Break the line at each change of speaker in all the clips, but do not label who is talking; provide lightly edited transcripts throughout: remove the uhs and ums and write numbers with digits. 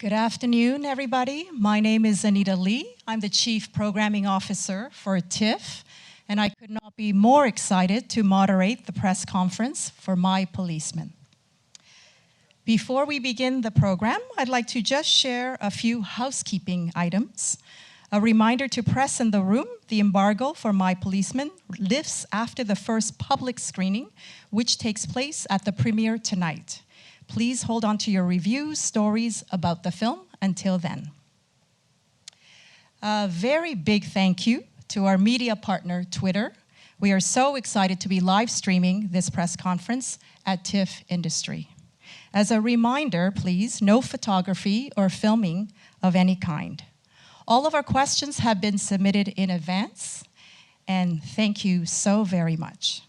Good afternoon, everybody. My name is Anita Lee. I'm the Chief Programming Officer for TIFF, and I could not be more excited to moderate the press conference for My Policeman. Before we begin the program, I'd like to just share a few housekeeping items. A reminder to press in the room, the embargo for My Policeman lifts after the first public screening, which takes place at the premiere tonight. Please hold on to your reviews, stories about the film until then. A very big thank you to our media partner, Twitter. We are so excited to be live streaming this press conference at TIFF Industry. As a reminder, please, no photography or filming of any kind. All of our questions have been submitted in advance, and thank you so very much.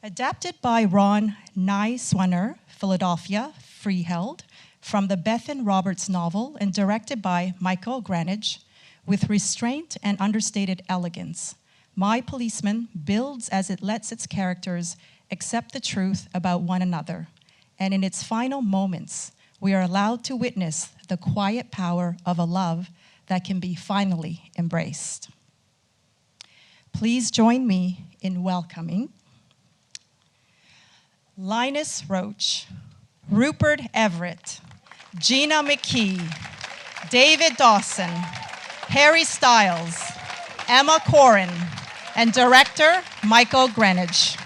Adapted by Ron Nyswaner, Philadelphia, Freeheld, from the Bethan Roberts novel and directed by Michael Granage, with restraint and understated elegance, My Policeman builds as it lets its characters accept the truth about one another, and in its final moments, we are allowed to witness the quiet power of a love that can be finally embraced. Please join me in welcoming Linus Roach, Rupert Everett, Gina McKee, David Dawson, Harry Stiles, Emma Corrin, and director Michael Granage.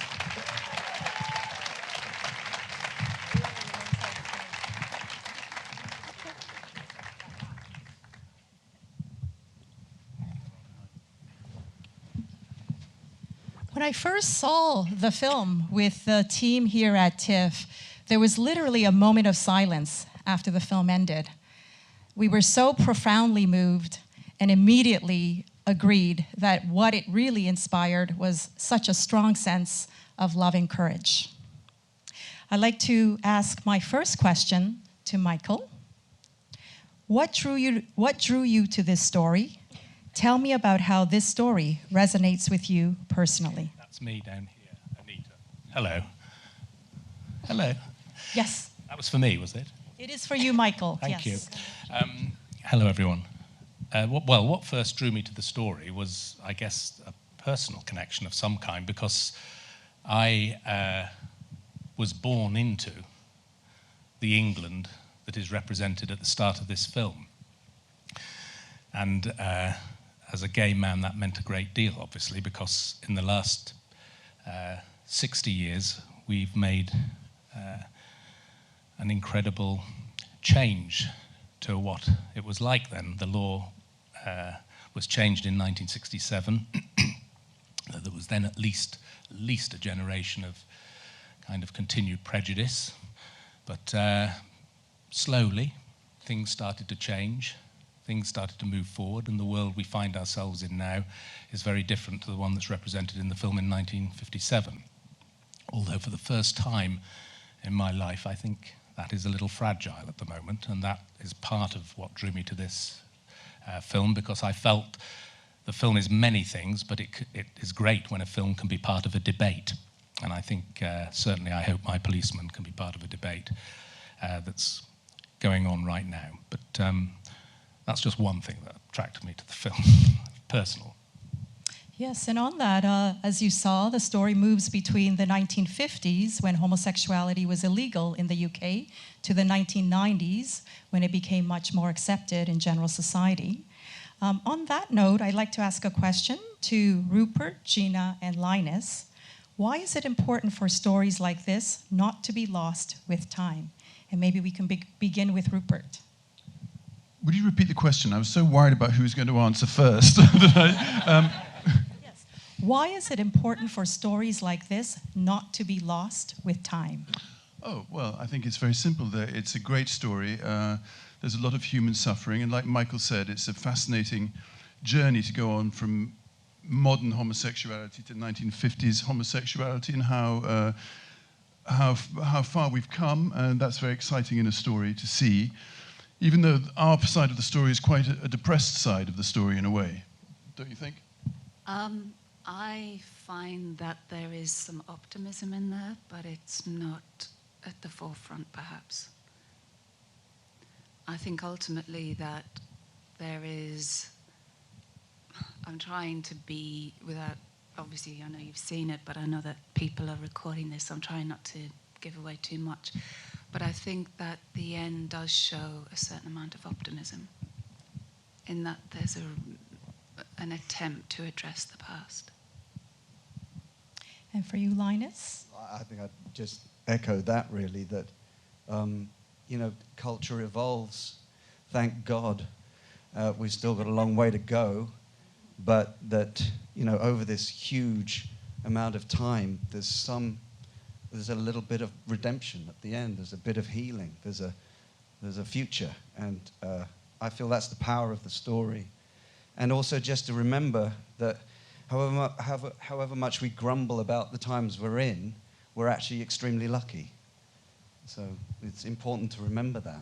When I first saw the film with the team here at TIFF, there was literally a moment of silence after the film ended. We were so profoundly moved and immediately agreed that what it really inspired was such a strong sense of love and courage. I'd like to ask my first question to Michael. What drew you to this story? Tell me about how this story resonates with you personally.
That's me down here, Anita. Hello. Hello.
Yes.
That was for me, was it?
It is for you, Michael.
Thank
yes.
you. Hello, everyone. What first drew me to the story was, I guess, a personal connection of some kind, because I was born into the England that is represented at the start of this film. And as a gay man, that meant a great deal, obviously, because in the last 60 years, we've made an incredible change to what it was like then. The law was changed in 1967. There was then at least a generation of kind of continued prejudice. But slowly, things started to change. Things started to move forward, and the world we find ourselves in now is very different to the one that's represented in the film in 1957. Although for the first time in my life, I think that is a little fragile at the moment, and that is part of what drew me to this film, because I felt the film is many things, but it is great when a film can be part of a debate. And I think, certainly I hope My Policeman can be part of a debate that's going on right now. But that's just one thing that attracted me to the film, personal.
Yes, and on that, as you saw, the story moves between the 1950s, when homosexuality was illegal in the UK, to the 1990s, when it became much more accepted in general society. On that note, I'd like to ask a question to Rupert, Gina, and Linus. Why is it important for stories like this not to be lost with time? And maybe we can begin with Rupert.
Would you repeat the question? I was so worried about who was going to answer first.
Yes. Why is it important for stories like this not to be lost with time?
Oh, well, I think it's very simple. It's a great story. There's a lot of human suffering, and like Michael said, it's a fascinating journey to go on from modern homosexuality to 1950s homosexuality, and how far we've come, and that's very exciting in a story to see. Even though our side of the story is quite a depressed side of the story in a way. Don't you think?
I find that there is some optimism in there, but it's not at the forefront, perhaps. I think ultimately that there is, I'm trying to be without, obviously I know you've seen it, but I know that people are recording this, so I'm trying not to give away too much. But I think that the end does show a certain amount of optimism in that there's an attempt to address the past.
And for you, Linus?
I think I'd just echo that, really, that, culture evolves. Thank God. We've still got a long way to go, but that, over this huge amount of time, there's a little bit of redemption at the end. There's a bit of healing. There's a future. And I feel that's the power of the story. And also just to remember that however much we grumble about the times we're in, we're actually extremely lucky. So it's important to remember that.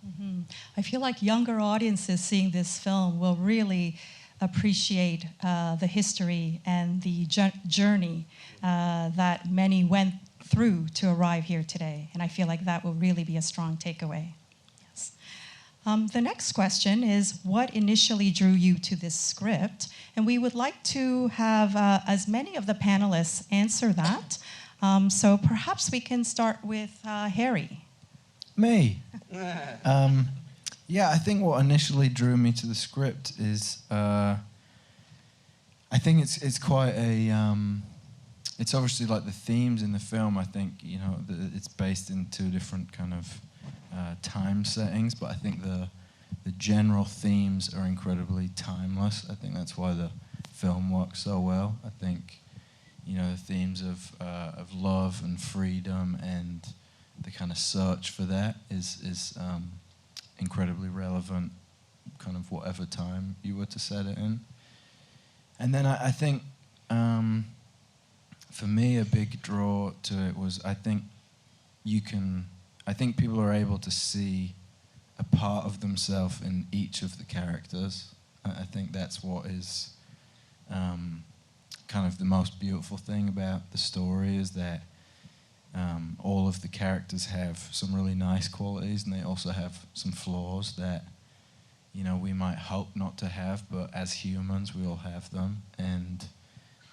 Mm-hmm. I feel like younger audiences seeing this film will really appreciate the history and the journey that many went through to arrive here today. And I feel like that will really be a strong takeaway. Yes. The next question is, what initially drew you to this script? And we would like to have as many of the panelists answer that. So perhaps we can start with Harry.
Me? Yeah, I think what initially drew me to the script is, I think it's quite a, it's obviously like the themes in the film. I think, it's based in two different kind of time settings, but I think the general themes are incredibly timeless. I think that's why the film works so well. I think, the themes of love and freedom and the kind of search for that is incredibly relevant, kind of whatever time you were to set it in. And then I think, for me, a big draw to it was I think people are able to see a part of themselves in each of the characters. I think that's what is kind of the most beautiful thing about the story, is that all of the characters have some really nice qualities, and they also have some flaws that, we might hope not to have, but as humans we all have them. And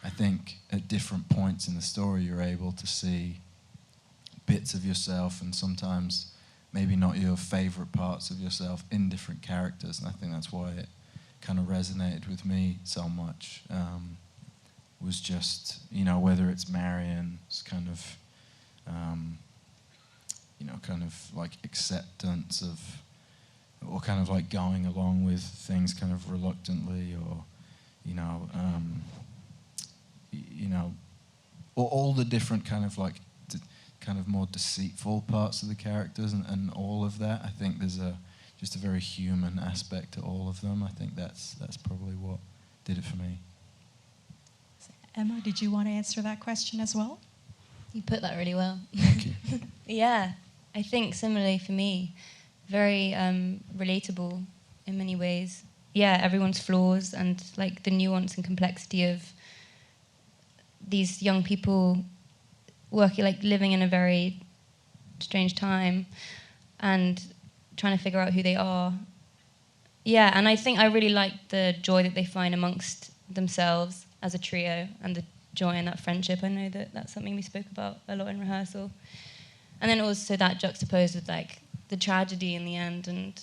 I think at different points in the story you're able to see bits of yourself, and sometimes maybe not your favorite parts of yourself, in different characters. And I think that's why it kind of resonated with me so much. Was just, whether it's Marion's kind of, kind of like acceptance of, or kind of like going along with things kind of reluctantly, or, or all the different kind of like, kind of more deceitful parts of the characters, and all of that. I think there's just a very human aspect to all of them. I think that's probably what did it for me.
Emma, did you want to answer that question as well?
You put that really well.
Thank you.
Yeah, I think similarly for me, very relatable in many ways. Yeah, everyone's flaws and like the nuance and complexity of these young people living in a very strange time and trying to figure out who they are. Yeah, and I think I really like the joy that they find amongst themselves as a trio, and the joy in that friendship. I know that that's something we spoke about a lot in rehearsal. And then also that juxtaposed with like the tragedy in the end, and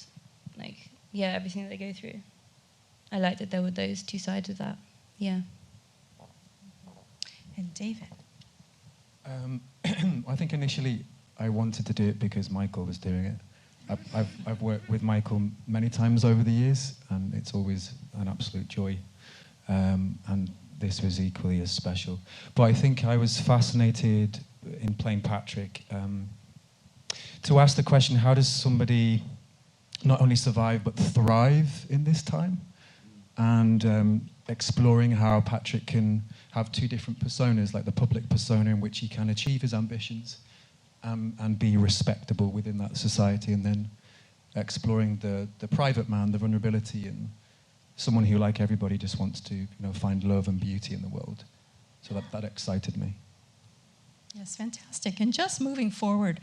like, yeah, everything that they go through. I liked that there were those two sides of that. Yeah.
And David?
I think initially I wanted to do it because Michael was doing it. I've worked with Michael many times over the years, and it's always an absolute joy. And this was equally as special. But I think I was fascinated in playing Patrick to ask the question, how does somebody not only survive but thrive in this time? And exploring how Patrick can have two different personas, like the public persona in which he can achieve his ambitions and be respectable within that society, and then exploring the private man, the vulnerability, and someone who, like everybody, just wants to find love and beauty in the world. So that excited me.
Yes, fantastic. And just moving forward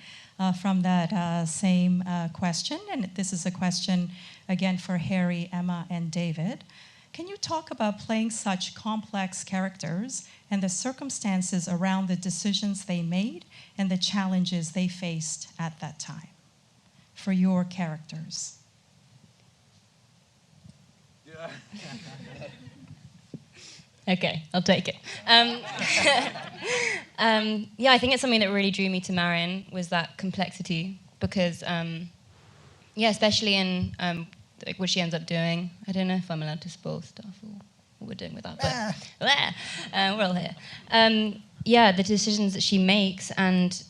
from that same question, and this is a question again for Harry, Emma, and David. Can you talk about playing such complex characters and the circumstances around the decisions they made and the challenges they faced at that time for your characters?
Yeah.
Okay, I'll take it. Yeah, I think it's something that really drew me to Marion was that complexity because, yeah, especially in like what she ends up doing. I don't know if I'm allowed to spoil stuff or what we're doing with that, but we're all here. Yeah, the decisions that she makes, and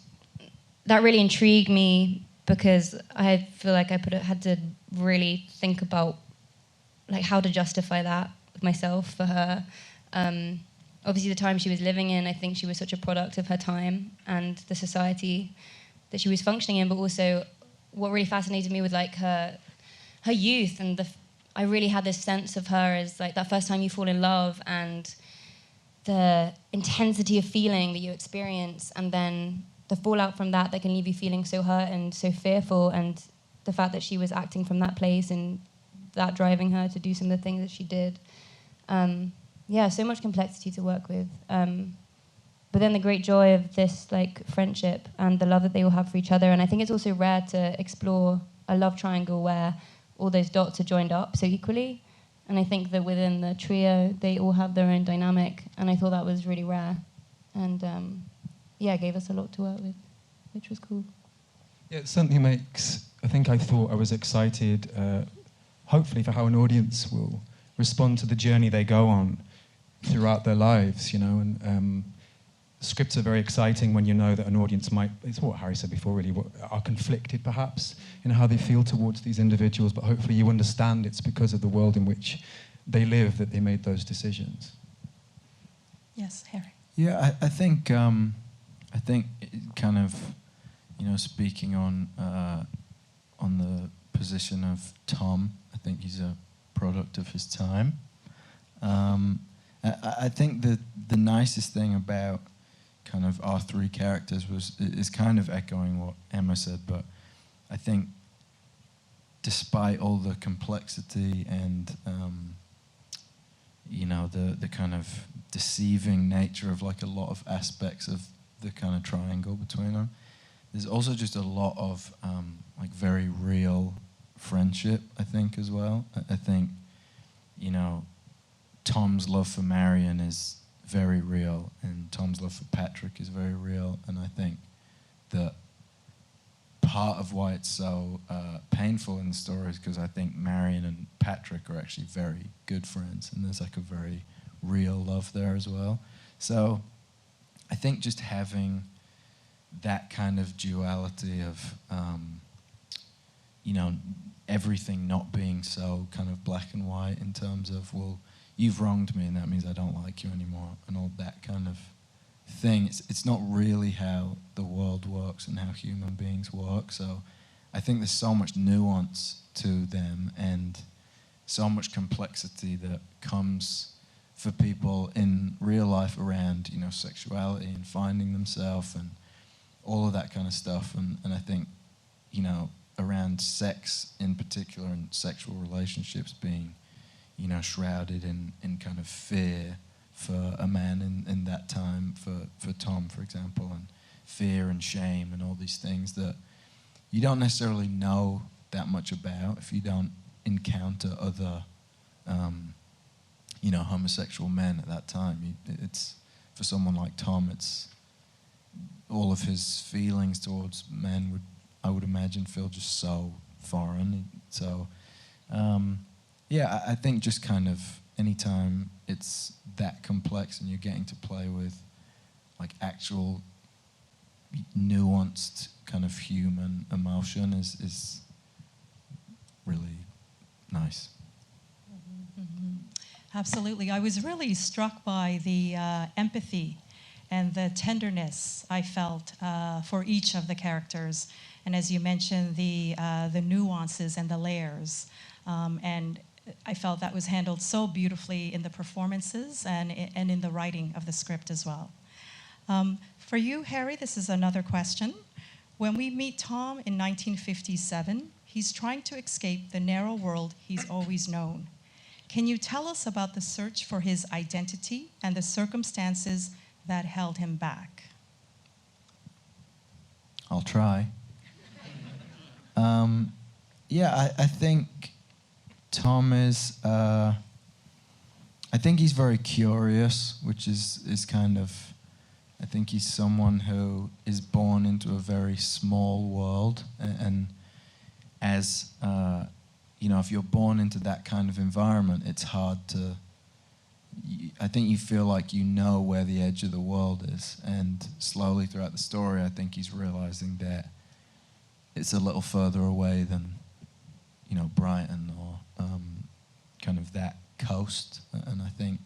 that really intrigued me because I feel like I had to really think about like how to justify that with myself for her. Obviously, the time she was living in, I think she was such a product of her time and the society that she was functioning in. But also, what really fascinated me with like her youth, and I really had this sense of her as like that first time you fall in love and the intensity of feeling that you experience, and then the fallout from that can leave you feeling so hurt and so fearful, and the fact that she was acting from that place and that driving her to do some of the things that she did. Yeah, so much complexity to work with. But then the great joy of this like friendship and the love that they all have for each other. And I think it's also rare to explore a love triangle where all those dots are joined up so equally. And I think that within the trio, they all have their own dynamic. And I thought that was really rare. And yeah, it gave us a lot to work with, which was cool.
Yeah, it certainly makes, I thought I was excited, hopefully for how an audience will respond to the journey they go on throughout their lives, you know, and scripts are very exciting when you know that an audience might, it's what Harry said before really, are conflicted perhaps in how they feel towards these individuals, but hopefully you understand it's because of the world in which they live that they made those decisions.
Yes, Harry.
Yeah, I think it kind of, you know, speaking on the position of Tom, I think he's a product of his time. I think the nicest thing about kind of our three characters is kind of echoing what Emma said, but I think despite all the complexity and you know the kind of deceiving nature of like a lot of aspects of the kind of triangle between them, there's also just a lot of like very real friendship, I think, as well. I think, you know, Tom's love for Marion is very real, and Tom's love for Patrick is very real, and I think that part of why it's so painful in the story is because I think Marion and Patrick are actually very good friends, and there's like a very real love there as well. So I think just having that kind of duality of, you know, everything not being so kind of black and white in terms of, well, you've wronged me and that means I don't like you anymore, and all that kind of thing. It's not really how the world works and how human beings work. So I think there's so much nuance to them and so much complexity that comes for people in real life around, you know, sexuality and finding themselves and all of that kind of stuff. And I think, you know, around sex in particular and sexual relationships being, you know, shrouded in kind of fear for a man in that time, for Tom, for example, and fear and shame and all these things that you don't necessarily know that much about if you don't encounter other, you know, homosexual men at that time. It's for someone like Tom, it's all of his feelings towards men I would imagine feel just so foreign. So, yeah, I think just kind of anytime it's that complex and you're getting to play with like actual nuanced kind of human emotion is really nice.
Mm-hmm. Absolutely. I was really struck by the empathy and the tenderness I felt for each of the characters. And as you mentioned, the nuances and the layers. And I felt that was handled so beautifully in the performances and in the writing of the script as well. For you, Harry, this is another question. When we meet Tom in 1957, he's trying to escape the narrow world he's always known. Can you tell us about the search for his identity and the circumstances that held him back?
I'll try. I think Tom is. I think he's very curious, which is kind of. I think he's someone who is born into a very small world, and as if you're born into that kind of environment, it's hard to. I think you feel like you know where the edge of the world is, and slowly throughout the story, I think he's realizing that it's a little further away than, Brighton or kind of that coast. And I think,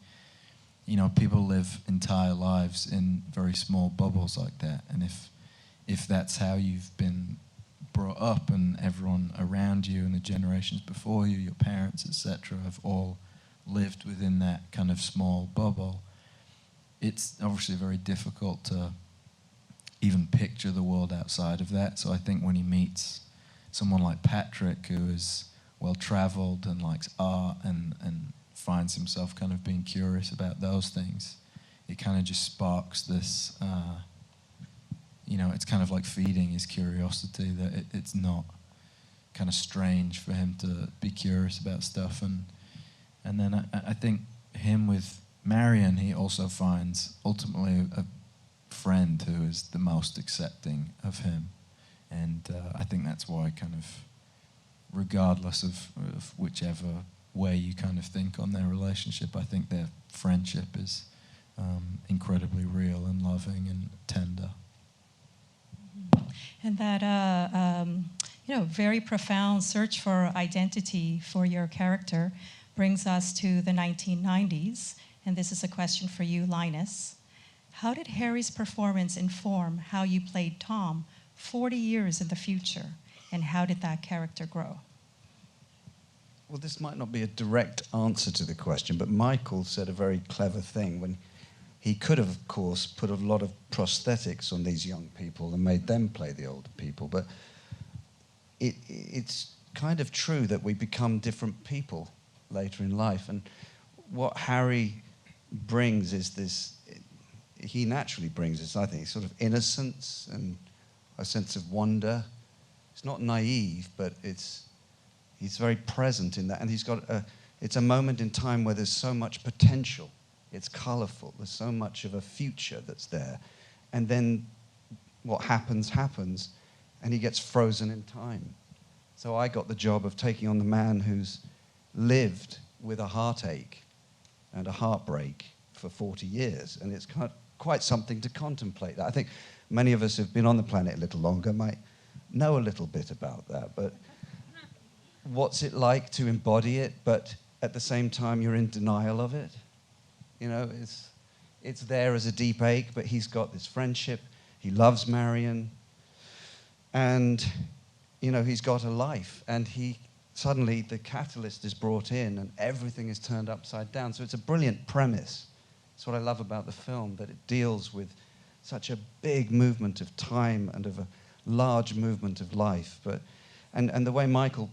people live entire lives in very small bubbles like that. And if that's how you've been brought up, and everyone around you and the generations before you, your parents, etc., have all lived within that kind of small bubble, it's obviously very difficult to even picture the world outside of that. So I think when he meets someone like Patrick, who is well-traveled and likes art and finds himself kind of being curious about those things, it kind of just sparks this, it's kind of like feeding his curiosity, that it's not kind of strange for him to be curious about stuff. And then I think him with Marion, he also finds ultimately a friend who is the most accepting of him. And I think that's why, kind of, regardless of whichever way you kind of think on their relationship, I think their friendship is incredibly real and loving and tender.
And that, very profound search for identity for your character brings us to the 1990s. And this is a question for you, Linus. How did Harry's performance inform how you played Tom 40 years in the future? And how did that character grow?
Well, this might not be a direct answer to the question, but Michael said a very clever thing when he could have, of course, put a lot of prosthetics on these young people and made them play the older people. But it's kind of true that we become different people later in life. And what Harry brings is this, he naturally brings this, I think, sort of innocence and a sense of wonder. It's not naive, but he's very present in that. And it's a moment in time where there's so much potential. It's colourful. There's so much of a future that's there. And then what happens, and he gets frozen in time. So I got the job of taking on the man who's lived with a heartache and a heartbreak for 40 years. And it's quite something to contemplate. I think many of us who've been on the planet a little longer might know a little bit about that. But what's it like to embody it, but at the same time you're in denial of it? It's there as a deep ache, but he's got this friendship. He loves Marion. And, he's got a life. And suddenly the catalyst is brought in and everything is turned upside down. So it's a brilliant premise. It's what I love about the film, that it deals with such a big movement of time and of a large movement of life. And the way Michael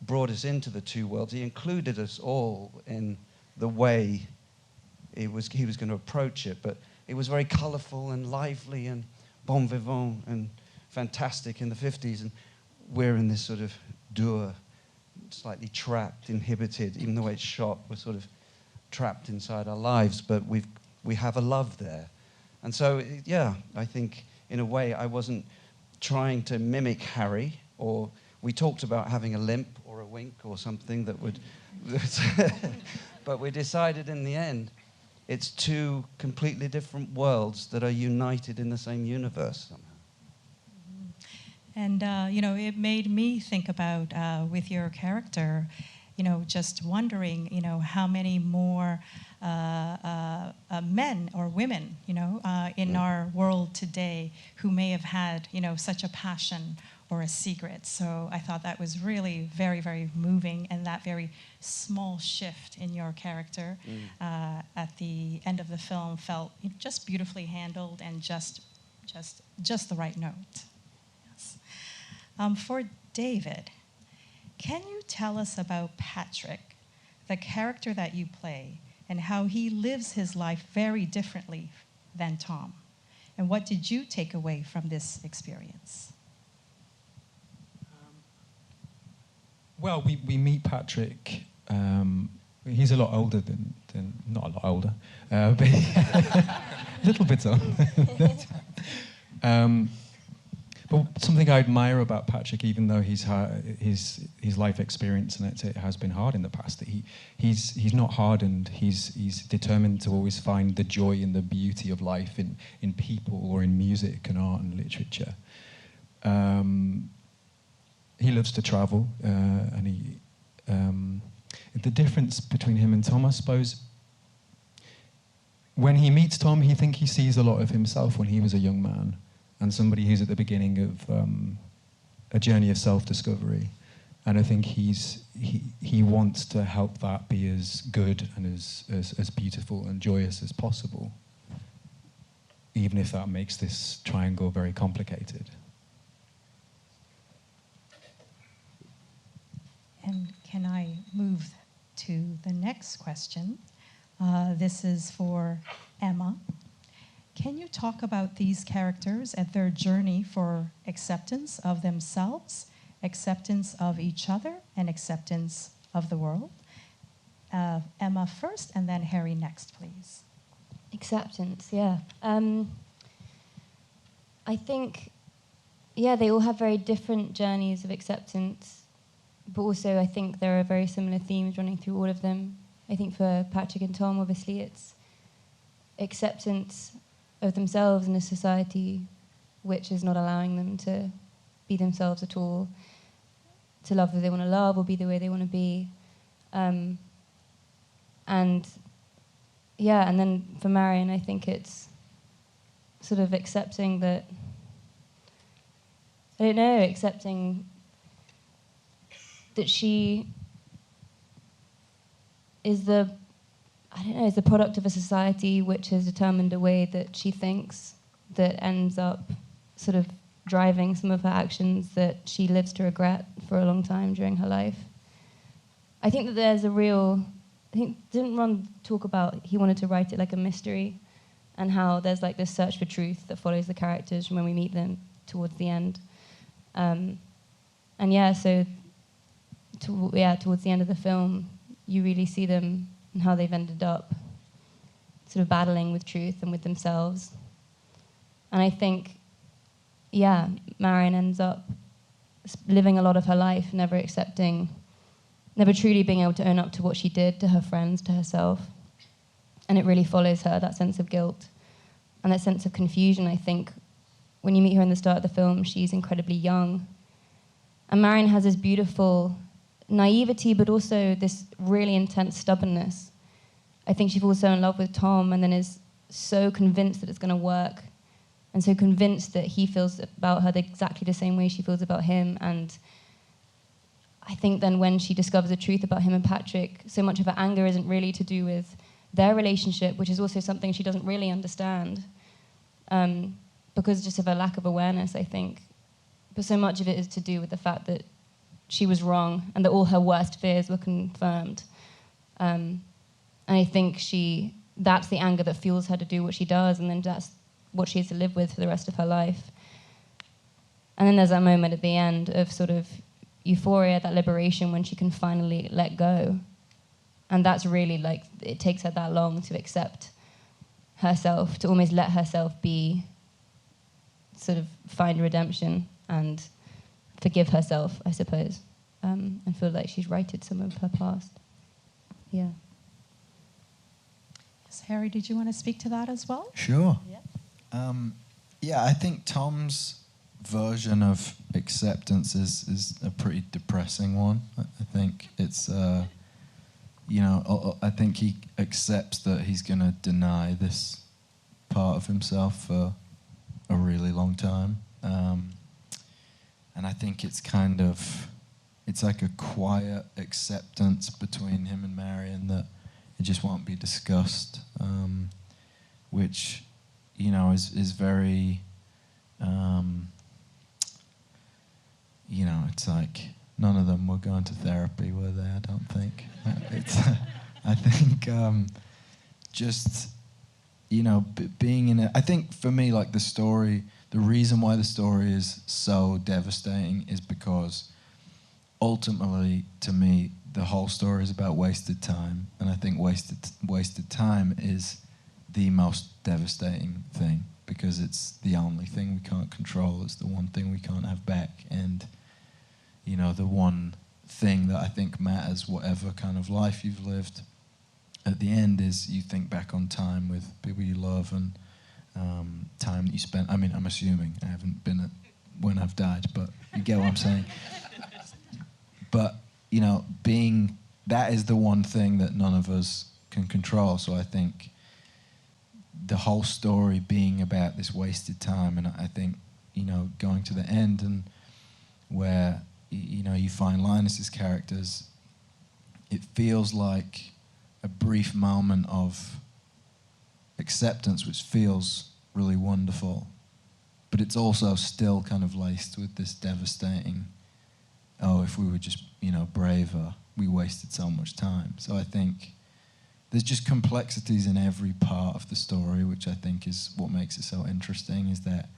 brought us into the two worlds, he included us all in the way he was going to approach it. But it was very colourful and lively and bon vivant and fantastic in the 50s. And we're in this sort of dour, slightly trapped, inhibited. Even the way it's shot, we're sort of trapped inside our lives, but we have a love there. And so, I think in a way I wasn't trying to mimic Harry, or we talked about having a limp or a wink or something that would, but we decided in the end it's two completely different worlds that are united in the same universe somehow.
And, it made me think about, with your character, just wondering, how many more men or women, in our world today who may have had, such a passion or a secret. So I thought that was really very, very moving, and that very small shift in your character at the end of the film felt just beautifully handled and just the right note. Yes. For David, can you tell us about Patrick, the character that you play, and how he lives his life very differently than Tom? And what did you take away from this experience?
Well, we meet Patrick. He's a lot older than not a lot older, but a little bit older. But something I admire about Patrick, even though his life experience and it has been hard in the past, that he's not hardened. He's determined to always find the joy and the beauty of life in people or in music and art and literature. He loves to travel, and the difference between him and Tom, I suppose, when he meets Tom, he thinks he sees a lot of himself when he was a young man, and somebody who's at the beginning of a journey of self-discovery. And I think he wants to help that be as good and as beautiful and joyous as possible, even if that makes this triangle very complicated.
And can I move to the next question? This is for Emma. Can you talk about these characters and their journey for acceptance of themselves, acceptance of each other, and acceptance of the world? Emma first, and then Harry next, please.
Acceptance, yeah. I think, they all have very different journeys of acceptance, but also I think there are very similar themes running through all of them. I think for Patrick and Tom, obviously, it's acceptance of themselves in a society which is not allowing them to be themselves at all, to love who they want to love or be the way they want to be. And then for Marion, I think it's sort of accepting that, accepting that she is the product of a society which has determined a way that she thinks that ends up sort of driving some of her actions that she lives to regret for a long time during her life. I think that there's didn't Ron talk about he wanted to write it like a mystery, and how there's like this search for truth that follows the characters from when we meet them towards the end. Towards the end of the film, you really see them and how they've ended up sort of battling with truth and with themselves. And I think, Marion ends up living a lot of her life, never truly being able to own up to what she did to her friends, to herself. And it really follows her, that sense of guilt and that sense of confusion. I think when you meet her in the start of the film, she's incredibly young. And Marion has this beautiful naivety, but also this really intense stubbornness. I think she falls so in love with Tom and then is so convinced that it's going to work, and so convinced that he feels about her exactly the same way she feels about him. And I think then when she discovers the truth about him and Patrick, so much of her anger isn't really to do with their relationship, which is also something she doesn't really understand, because just of her lack of awareness, I think. But so much of it is to do with the fact that she was wrong and that all her worst fears were confirmed. And I think that's the anger that fuels her to do what she does, and then that's what she has to live with for the rest of her life. And then there's that moment at the end of sort of euphoria, that liberation, when she can finally let go. And that's really like, it takes her that long to accept herself, to almost let herself be, sort of find redemption and forgive herself, I suppose, and feel like she's righted some of her past. Yeah.
Yes, Harry, did you want to speak to that as well?
Sure.
Yeah.
I think Tom's version of acceptance is a pretty depressing one. I think it's, I think he accepts that he's going to deny this part of himself for a really long time. And I think it's kind of, it's like a quiet acceptance between him and Marion that it just won't be discussed, which, you know, is very, you know, it's like none of them were going to therapy, were they? I don't think. It's, I think just, you know, being in it. I think for me, like the story, the reason why the story is so devastating is because ultimately, to me, the whole story is about wasted time, and I think wasted time is the most devastating thing because it's the only thing we can't control. It's the one thing we can't have back, and you know, the one thing that I think matters, whatever kind of life you've lived, at the end is you think back on time with people you love and time that you spent. I mean, I'm assuming I haven't been at when I've died, but you get what I'm saying. But, you know, that is the one thing that none of us can control. So I think the whole story being about this wasted time, and I think, you know, going to the end and where, you know, you find Linus's characters, it feels like a brief moment of acceptance, which feels really wonderful, but it's also still kind of laced with this devastating, oh, if we were just, you know, braver, we wasted so much time. So I think there's just complexities in every part of the story, which I think is what makes it so interesting, is that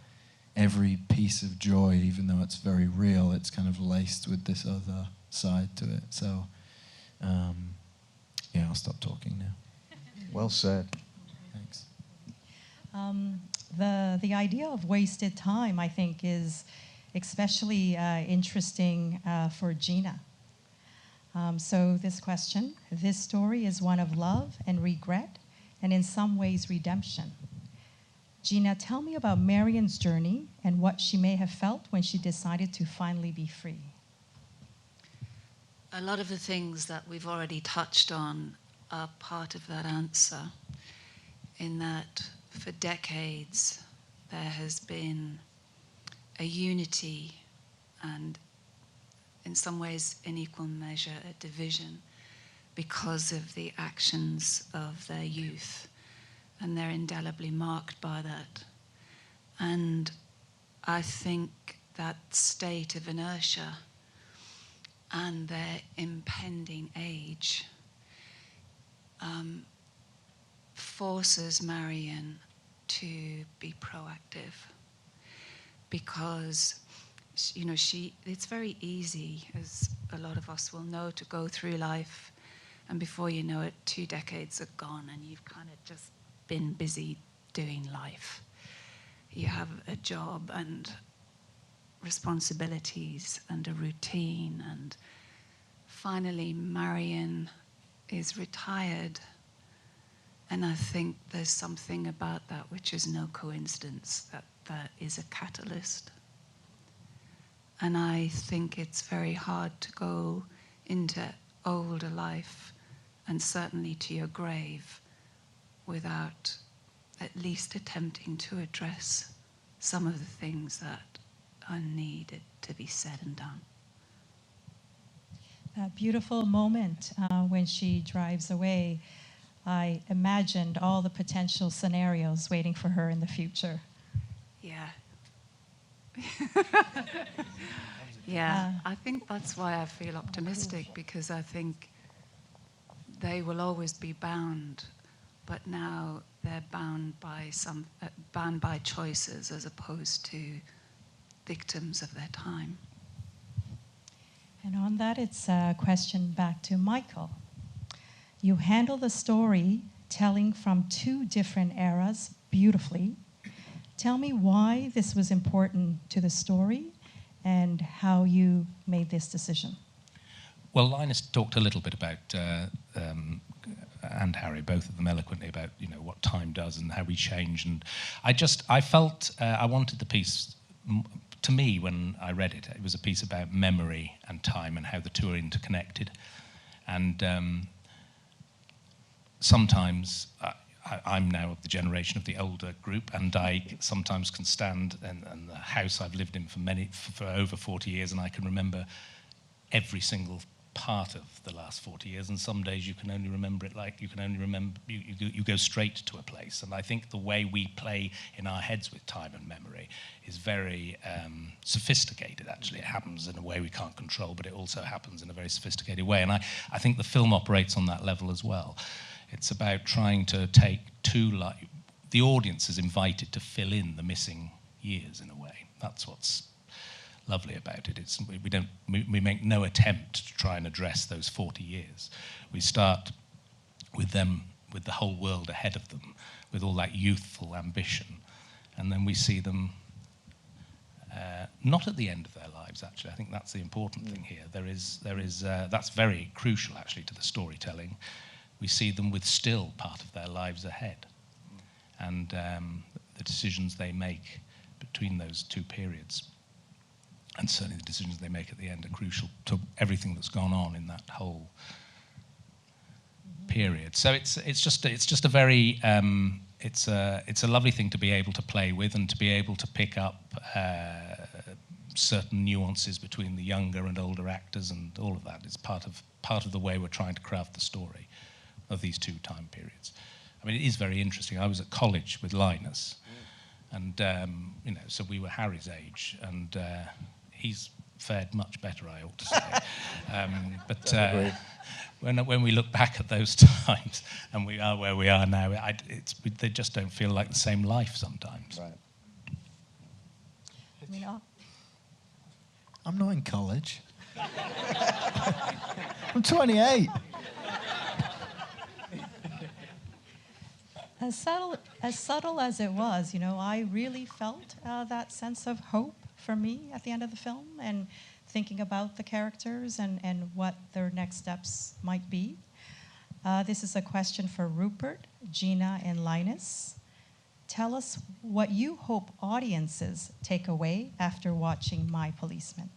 every piece of joy, even though it's very real, it's kind of laced with this other side to it. So, yeah, I'll stop talking now.
Well said.
Thanks.
The idea of wasted time, I think, is especially interesting for Gina. So this question, this story is one of love and regret, and in some ways redemption. Gina, tell me about Marion's journey and what she may have felt when she decided to finally be free.
A lot of the things that we've already touched on are part of that answer, in that for decades there has been a unity and in some ways in equal measure a division because of the actions of their youth, and they're indelibly marked by that. And I think that state of inertia and their impending age forces Marion to be proactive, because, you know, it's very easy, as a lot of us will know, to go through life and before you know it 2 decades are gone and you've kind of just been busy doing life. You have a job and responsibilities and a routine, and finally Marion is retired, and I think there's something about that which is no coincidence, that is a catalyst. And I think it's very hard to go into older life, and certainly to your grave, without at least attempting to address some of the things that are needed to be said and done.
That beautiful moment when she drives away, I imagined all the potential scenarios waiting for her in the future.
Yeah. Yeah, I think that's why I feel optimistic, because I think they will always be bound, but now they're bound by choices as opposed to victims of their time.
And on that, it's a question back to Michael. You handle the story telling from 2 different eras beautifully. Tell me why this was important to the story and how you made this decision.
Well, Linus talked a little bit about, and Harry, both of them eloquently, about, you know, what time does and how we change. And I felt I wanted the piece, to me, when I read it, it was a piece about memory and time and how the two are interconnected. And sometimes I'm now of the generation of the older group, and I sometimes can stand in the house I've lived in for over 40 years, and I can remember every single part of the last 40 years, and some days you can only remember it like you can only remember, you go straight to a place. And I think the way we play in our heads with time and memory is very sophisticated, actually. It happens in a way we can't control, but it also happens in a very sophisticated way. And I think the film operates on that level as well. It's about trying to take the audience is invited to fill in the missing years in a way. That's what's lovely about it. We make no attempt to try and address those 40 years. We start with them, with the whole world ahead of them, with all that youthful ambition, and then we see them not at the end of their lives. Actually, I think that's the important thing here. That's very crucial actually to the storytelling. We see them with still part of their lives ahead, and the decisions they make between those two periods. And certainly the decisions they make at the end are crucial to everything that's gone on in that whole period. So it's just a very it's a lovely thing to be able to play with and to be able to pick up certain nuances between the younger and older actors, and all of that is part of the way we're trying to craft the story of these two time periods. I mean, it is very interesting. I was at college with Linus, and so we were Harry's age, and he's fared much better, I ought to say. But when we look back at those times, and we are where we are now, they just don't feel like the same life sometimes.
Right.
I mean,
I'm not in college. I'm 28.
As subtle as it was, I really felt that sense of hope for me at the end of the film, and thinking about the characters and what their next steps might be. This is a question for Rupert, Gina, and Linus. Tell us what you hope audiences take away after watching My Policeman.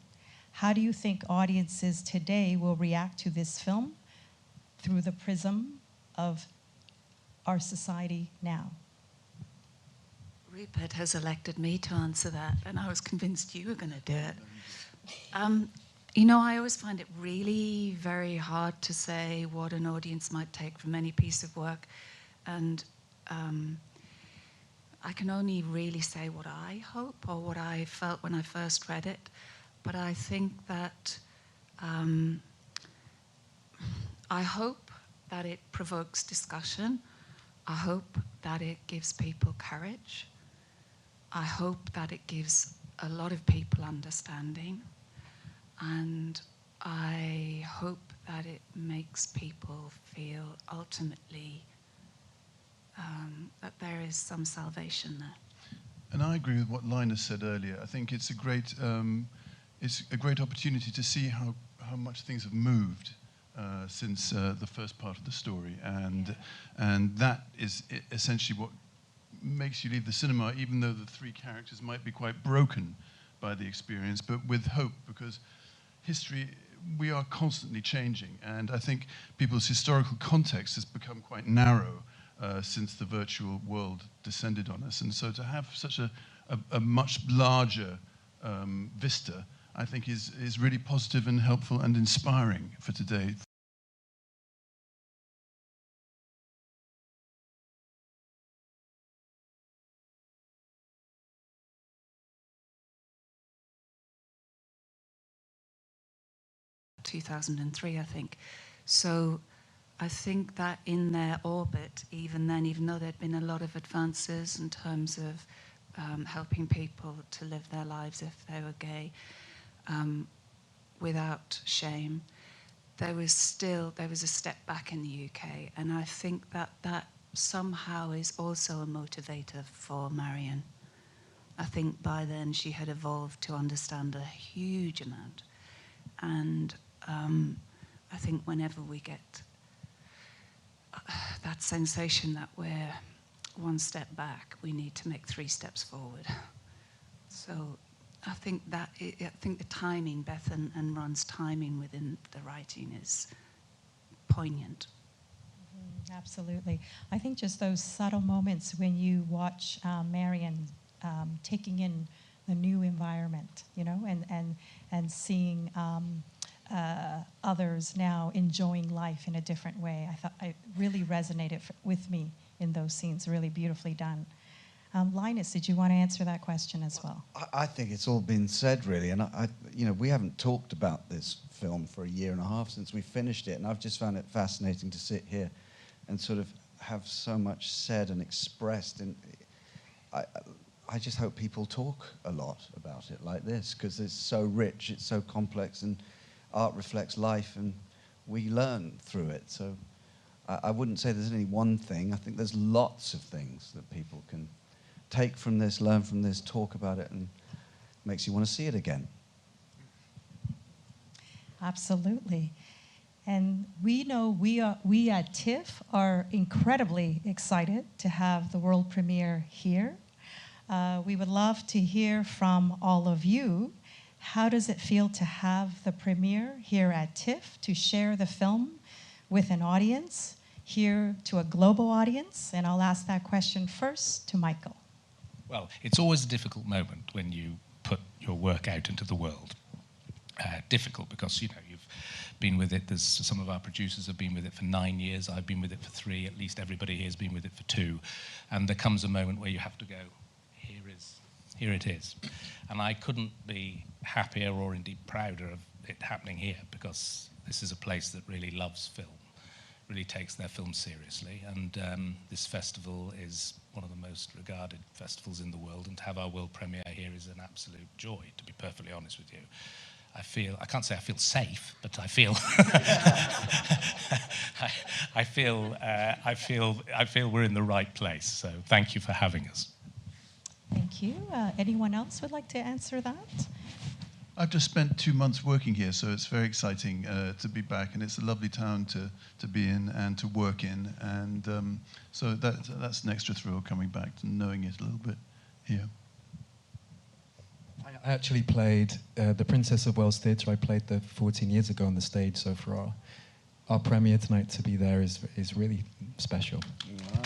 How do you think audiences today will react to this film through the prism of our society now?
Rupert has elected me to answer that, and I was convinced you were going to do it. I always find it really very hard to say what an audience might take from any piece of work, and I can only really say what I hope or what I felt when I first read it. But I think that I hope that it provokes discussion. I hope that it gives people courage. I hope that it gives a lot of people understanding. And I hope that it makes people feel ultimately that there is some salvation there.
And I agree with what Linus said earlier. I think it's a great opportunity to see how much things have moved since the first part of the story, and that is essentially what makes you leave the cinema, even though the three characters might be quite broken by the experience, but with hope, because history, we are constantly changing, and I think people's historical context has become quite narrow since the virtual world descended on us, and so to have such a much larger vista, I think is really positive and helpful and inspiring for today.
In 2003, I think. So I think that in their orbit, even then, even though there'd been a lot of advances in terms of helping people to live their lives if they were gay without shame, there was a step back in the UK, and I think that somehow is also a motivator for Marion. I think by then she had evolved to understand a huge amount, and I think whenever we get that sensation that we're one step back, we need to make 3 steps forward. So I think the timing, Beth and Ron's timing within the writing is poignant.
Mm-hmm. Absolutely. I think just those subtle moments when you watch Marion taking in the new environment, you know, and seeing others now enjoying life in a different way. I thought it really resonated with me in those scenes. Really beautifully done. Linus, did you want to answer that question as well?
I think it's all been said, really, and you know, we haven't talked about this film for a year and a half since we finished it, and I've just found it fascinating to sit here and sort of have so much said and expressed. And I just hope people talk a lot about it like this, because it's so rich, it's so complex, and art reflects life, and we learn through it. So I wouldn't say there's any one thing. I think there's lots of things that people can take from this, learn from this, talk about it, and makes you want to see it again. Absolutely.
And we know we at TIFF are incredibly excited to have the world premiere here. We would love to hear from all of you. How does it feel to have the premiere here at TIFF, to share the film with an audience, here to a global audience? And I'll ask that question first to Michael.
Well, it's always a difficult moment when you put your work out into the world. Difficult because, you know, you've been with it. There's some of our producers have been with it for 9 years. I've been with it for 3. At least everybody here has been with it for 2. And there comes a moment where you have to go, here it is. And I couldn't be happier or indeed prouder of it happening here, because this is a place that really loves film, really takes their film seriously. And this festival is one of the most regarded festivals in the world, and to have our world premiere here is an absolute joy, to be perfectly honest with you. I can't say I feel safe, but I feel I feel we're in the right place. So thank you for having us.
Thank you. Anyone else would like to answer that?
I've just spent 2 months working here, so it's very exciting to be back, and it's a lovely town to be in and to work in, and so that's an extra thrill coming back to knowing it a little bit here.
I actually played the Princess of Wales Theatre. I played there 14 years ago on the stage, so for our premiere tonight to be there is really special.
Wow.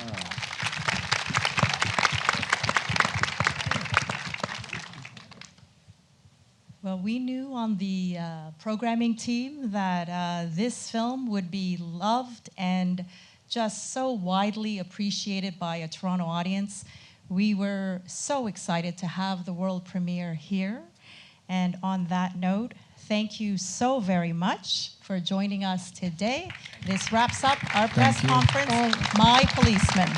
Well, we knew on the programming team that this film would be loved and just so widely appreciated by a Toronto audience. We were so excited to have the world premiere here. And on that note, thank you so very much for joining us today. This wraps up our press conference, My Policeman.